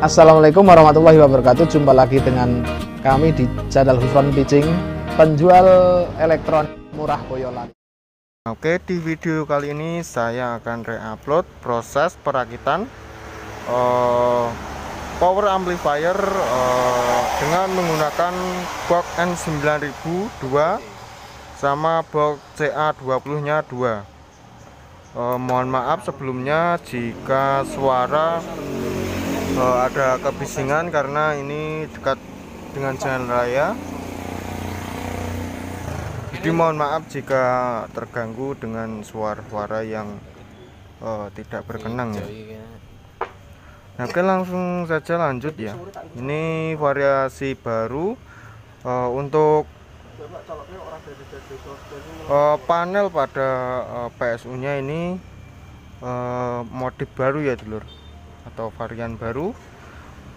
Assalamualaikum warahmatullahi wabarakatuh. Jumpa lagi dengan kami di channel Hufron Pitching, penjual elektronik murah Boyolali. Oke, di video kali ini saya akan re-upload proses perakitan power amplifier dengan menggunakan box N9002 sama box CA20 nya 2. Mohon maaf sebelumnya jika suara ada kebisingan karena ini dekat dengan jalan raya. Jadi mohon maaf jika terganggu dengan suara-suara yang tidak berkenan ya. Nah, oke, langsung saja lanjut ya. Ini variasi baru untuk panel pada PSU nya ini, modif baru ya dulur, atau varian baru.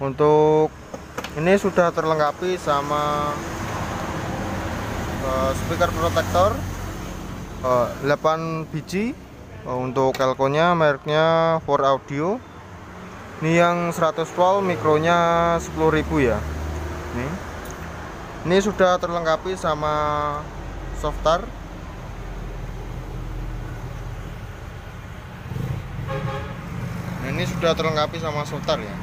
Untuk ini sudah terlengkapi sama speaker protektor 8 biji. Untuk elko-nya mereknya For Audio. Ini yang 100 volt, mikronya 10.000 ya. Ini sudah terlengkapi sama softar. Ini sudah terlengkapi sama softar ya.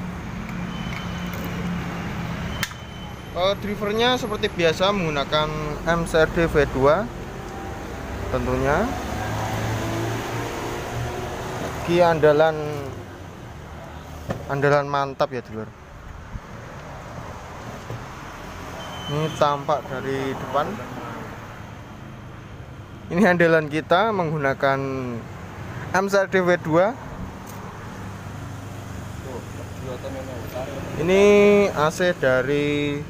Drivernya seperti biasa menggunakan MCRD V2 tentunya. Ini andalan mantap ya dulur. Ini tampak dari depan. Ini andalan kita menggunakan MCRD V2. Ini AC dari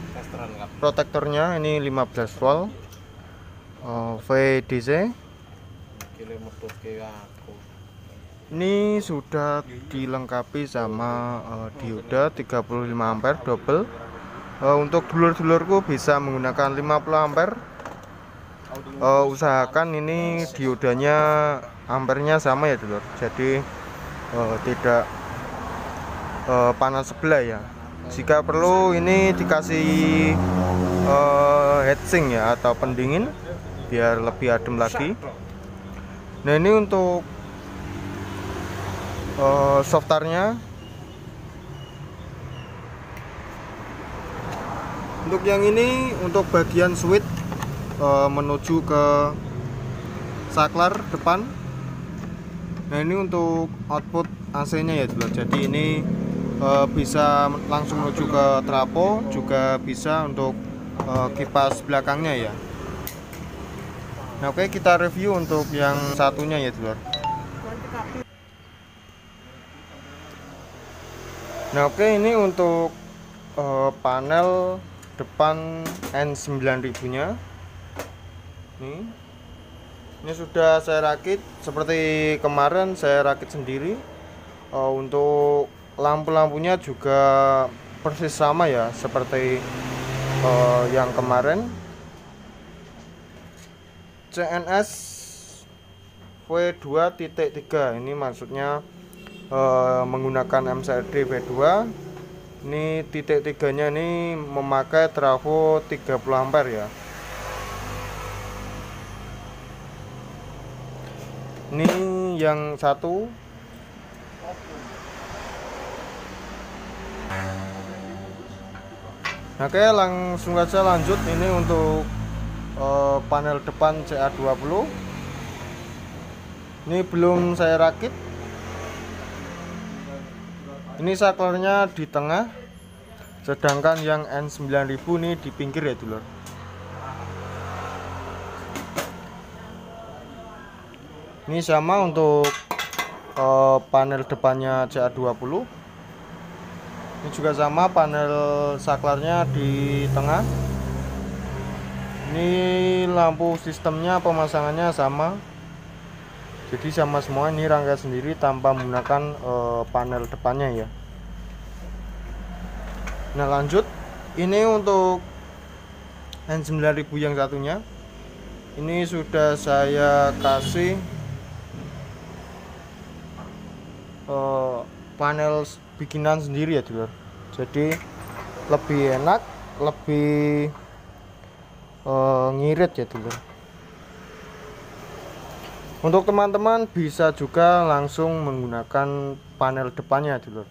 protektornya ini 15 volt VDC. Ini sudah dilengkapi sama dioda 35 ampere double. Untuk dulur-dulurku bisa menggunakan 50 ampere. Usahakan ini diodanya ampernya sama ya dulur, jadi tidak panas sebelah ya. Jika perlu ini dikasih heatsink ya, atau pendingin biar lebih adem lagi. Nah, ini untuk softarnya. Untuk yang ini untuk bagian switch menuju ke saklar depan. Nah, ini untuk output AC nya ya dulu. Jadi ini bisa langsung menuju ke trafo, juga bisa untuk kipas belakangnya ya. Nah, oke, kita review untuk yang satunya ya dulur. Nah, oke, ini untuk panel depan N9000 nya. Ini sudah saya rakit seperti kemarin, saya rakit sendiri. Untuk lampu-lampunya juga persis sama ya seperti yang kemarin. CNS V2.3 ini maksudnya menggunakan MCRD V2. Ini titik 3 nya ini memakai trafo 30 ampere ya. Ini yang satu. Oke, langsung saja lanjut. Ini untuk panel depan CA20. Ini belum saya rakit. Ini saklarnya di tengah, sedangkan yang N9000 ini di pinggir ya dulur. Ini sama untuk panel depannya CA20. Ini juga sama, panel saklarnya di tengah. Ini lampu sistemnya pemasangannya sama, jadi sama semua. Ini rangkai sendiri tanpa menggunakan panel depannya ya. Nah lanjut, ini untuk N9000 yang satunya, ini sudah saya kasih panel bikinan sendiri ya dulur. Jadi lebih enak, lebih ngirit ya dulur. Untuk teman-teman bisa juga langsung menggunakan panel depannya dulur.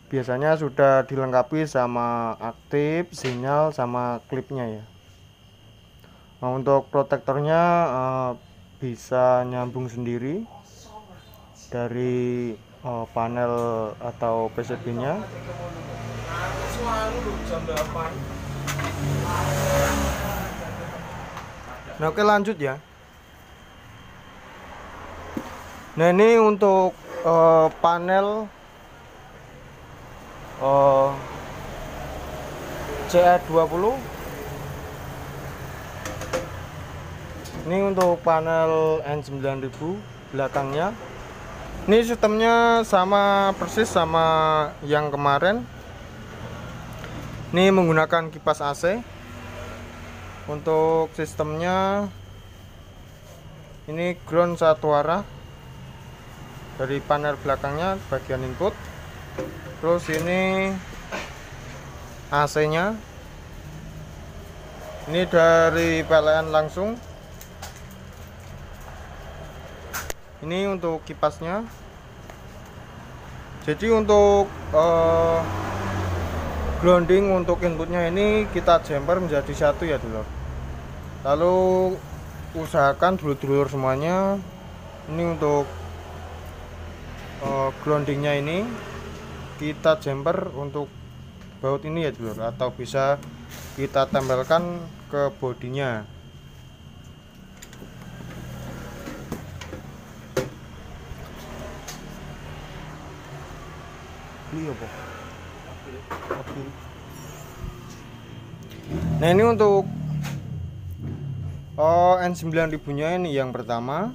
Biasanya sudah dilengkapi sama aktif, sinyal, sama klipnya ya. Nah, untuk protektornya bisa nyambung sendiri dari panel atau PCB-nya. Nah, oke lanjut ya. Nah, ini untuk panel CA20. Ini untuk panel N9000 belakangnya. Ini sistemnya sama persis sama yang kemarin. Ini menggunakan kipas AC. Untuk sistemnya ini ground satu arah dari panel belakangnya bagian input. Terus ini AC-nya. Ini dari PLN langsung. Ini untuk kipasnya. Jadi untuk grounding untuk inputnya ini kita jumper menjadi satu ya dulur. Lalu usahakan dulur-dulur semuanya ini untuk groundingnya ini kita jumper untuk baut ini ya dulur, atau bisa kita tempelkan ke bodinya. Nah ini untuk N9000 nya ini yang pertama.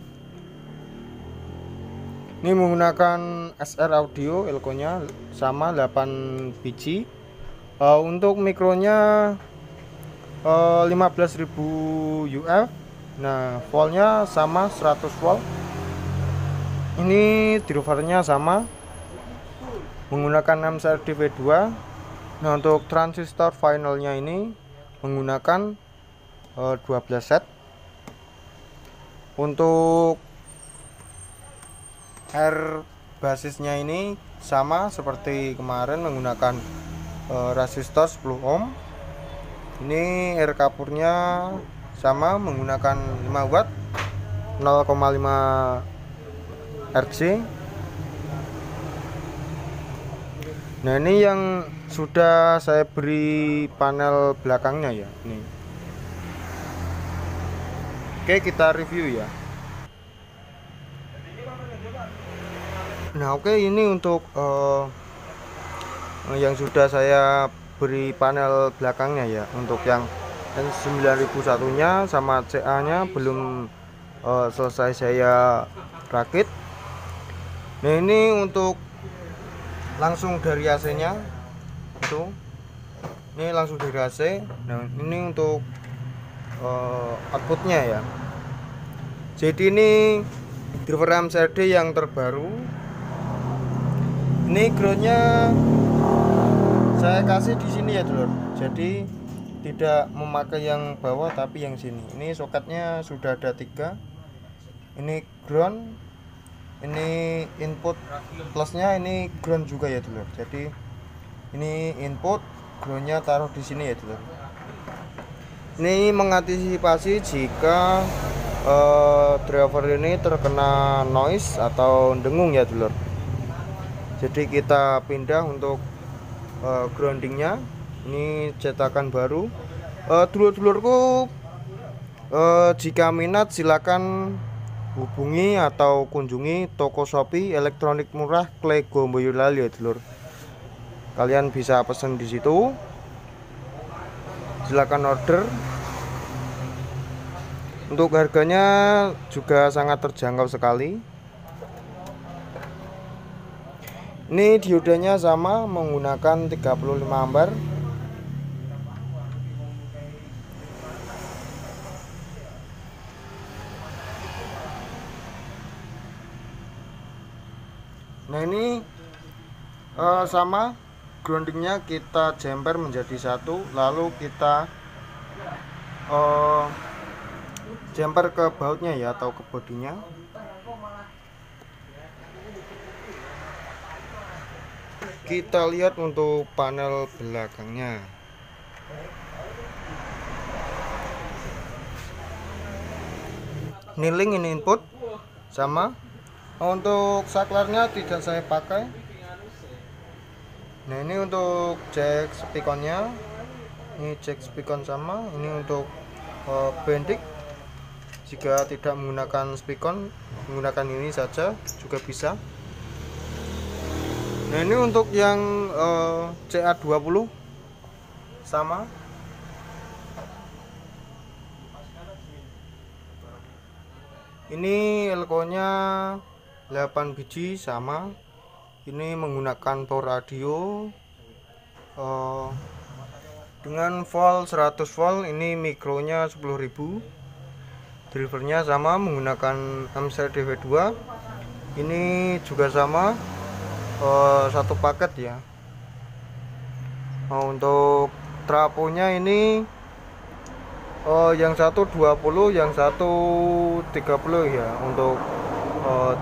Ini menggunakan SR audio, elko-nya sama 8 biji. Untuk mikronya 15.000 UF. Nah, voltnya sama 100 volt. Ini drivernya sama, menggunakan MCRD V2. Nah, untuk transistor finalnya ini menggunakan 12 set. Untuk R basisnya ini sama seperti kemarin, menggunakan resistor 10 ohm. Ini R kapurnya sama, menggunakan 5 watt 0,5 Hz. Nah ini yang sudah saya beri panel belakangnya ya. Nih. Oke, kita review ya. Nah oke, ini untuk yang sudah saya beri panel belakangnya ya. Untuk yang N9001 nya sama CA nya belum selesai saya rakit. Nah ini untuk langsung dari AC nya itu, ini langsung dari AC. Nah ini untuk outputnya ya. Jadi ini driver MCRD yang terbaru. Ini groundnya saya kasih di sini ya dulur. Jadi tidak memakai yang bawah tapi yang sini. Ini soketnya sudah ada 3. Ini ground, ini input plusnya, ini ground juga ya dulur. Jadi ini input, groundnya taruh di sini ya dulur. Ini mengantisipasi jika driver ini terkena noise atau dengung ya dulur. Jadi kita pindah untuk groundingnya. Ini cetakan baru. Dulur-dulurku, jika minat silakan hubungi atau kunjungi toko Shopee elektronik murah Klego Boyolali ya dulur. Kalian bisa pesen di situ. Silakan order. Untuk harganya juga sangat terjangkau sekali. Ini diodenya sama, menggunakan 35 ampere. Nah ini sama, groundingnya kita jemper menjadi satu, lalu kita jemper ke bautnya ya, atau ke bodinya. Kita lihat untuk panel belakangnya. Ini link, ini input sama. Untuk saklarnya tidak saya pakai. Nah ini untuk jack spikonnya, ini jack spikon sama. Ini untuk bendik. Jika tidak menggunakan spikon, menggunakan ini saja juga bisa. Nah ini untuk yang CA20 sama. Ini elko-nya 8 biji sama. Ini menggunakan power radio dengan volt 100 volt. Ini mikronya 10.000. Drivernya sama, menggunakan MCDV2. Ini juga sama, satu paket ya. Untuk trafonya ini yang satu 20, yang satu 30 ya untuk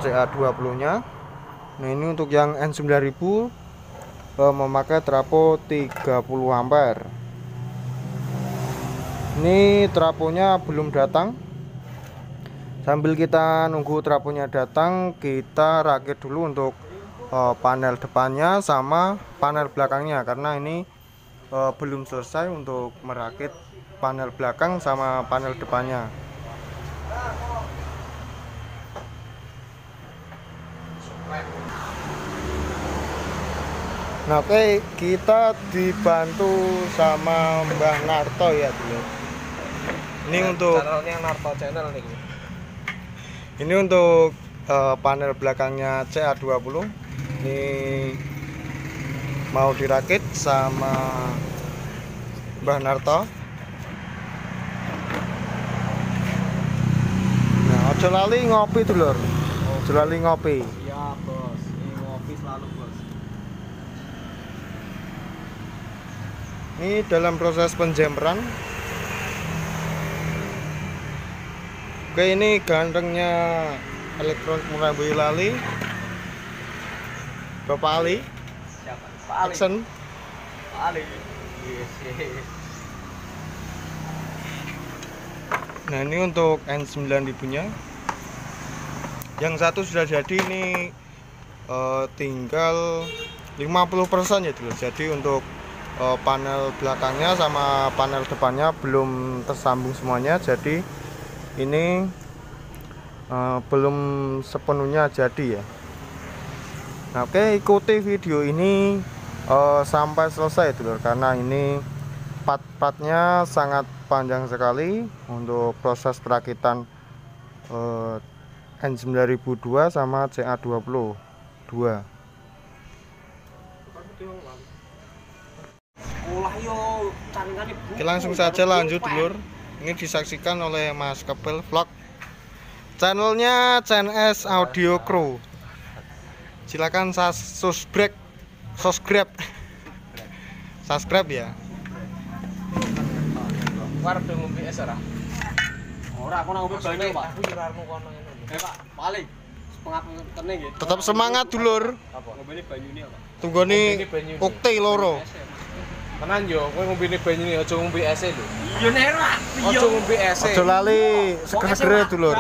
CA20 nya. Nah ini untuk yang N9000 memakai trafo 30 ampere. Ini trafonya belum datang. Sambil kita nunggu trafonya datang, kita rakit dulu untuk panel depannya sama panel belakangnya, karena ini belum selesai untuk merakit panel belakang sama panel depannya. Nah oke, kita dibantu sama Mbah Narto ya dulu. Ini untuk channelnya Narto Channel nih. Ini untuk panel belakangnya CA20. Ini mau dirakit sama Mbah Narto. Nah, ojo lali ngopi dulur. Ojo lali ngopi. Iya bos, ini ngopi selalu bos. Ini dalam proses penjemperan. Oke, ini gantengnya elektronik murah Boyolali, Bapak Ali. Siapa? Pak Ali. Action. Pak Ali. Yes. Nah ini untuk N9000 nya. Yang satu sudah jadi, ini tinggal 50% ya dulu. Jadi untuk panel belakangnya sama panel depannya belum tersambung semuanya. Jadi ini belum sepenuhnya jadi ya. Nah, oke, ikuti video ini sampai selesai dulu, karena ini part-partnya sangat panjang sekali untuk proses perakitan N9002 sama CA20 2. Oke, langsung saja lanjut dulur. Ini disaksikan oleh Mas Kepel Vlog, channelnya CNS Audio Crew. Silakan subscribe ya. War udah ngombe es ora? Ora, aku nang ngombe banyu, Pak. Aku jurarmu kono ngene. Pak, paling pengapune nggih. Tetap semangat dulur. Apa? Ngombene banyune apa? Tunggoni ukti loro. Tenan yo, kowe ngombene banyune aja ngombe es lho. Iya nek ora. Aja ngombe es. Aja lali seger-segere dulur.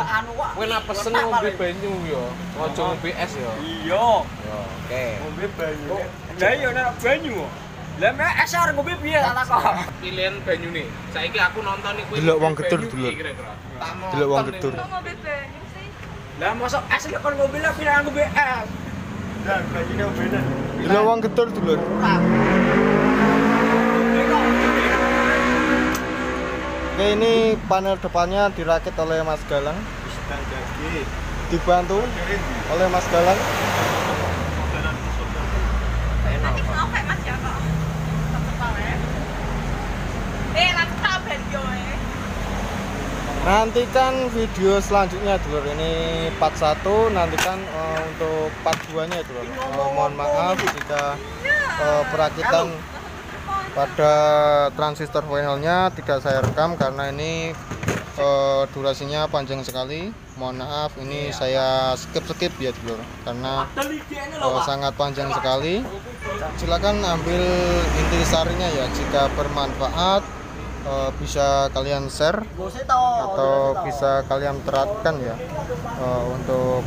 Kowe nak pesen ngombe banyu yo, aja ngombe es yo. Iya. Yo, oke. Ngombe banyu. Lah iya nek banyu. Lah mek es arep ngombe piye tak kok. Pilihan banyune. Saiki aku nonton iki kowe. Delok wong gedur dulur. Delok wong gedur. Lah mosok es lek kon ngombe lah pirang ngombe es. Gila wong getur dulur. Oke, ini panel depannya dirakit oleh Mas Galang. Dibantu oleh Mas Galang. Nantikan video selanjutnya dulur, ini part 1, nantikan untuk part 2 nya dulur. Mohon maaf jika perakitan pada transistor panelnya tidak saya rekam karena ini durasinya panjang sekali. Mohon maaf, ini saya skip ya dulur karena sangat panjang sekali. Silakan ambil intisarinya ya, jika bermanfaat bisa kalian share atau bisa kalian terapkan ya untuk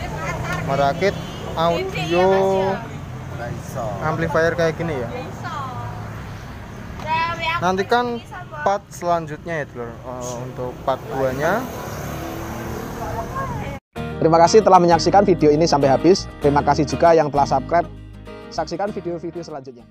merakit audio amplifier kayak gini ya. Nantikan part selanjutnya ya dulur, untuk part 2 nya. Terima kasih telah menyaksikan video ini sampai habis. Terima kasih juga yang telah subscribe. Saksikan video-video selanjutnya.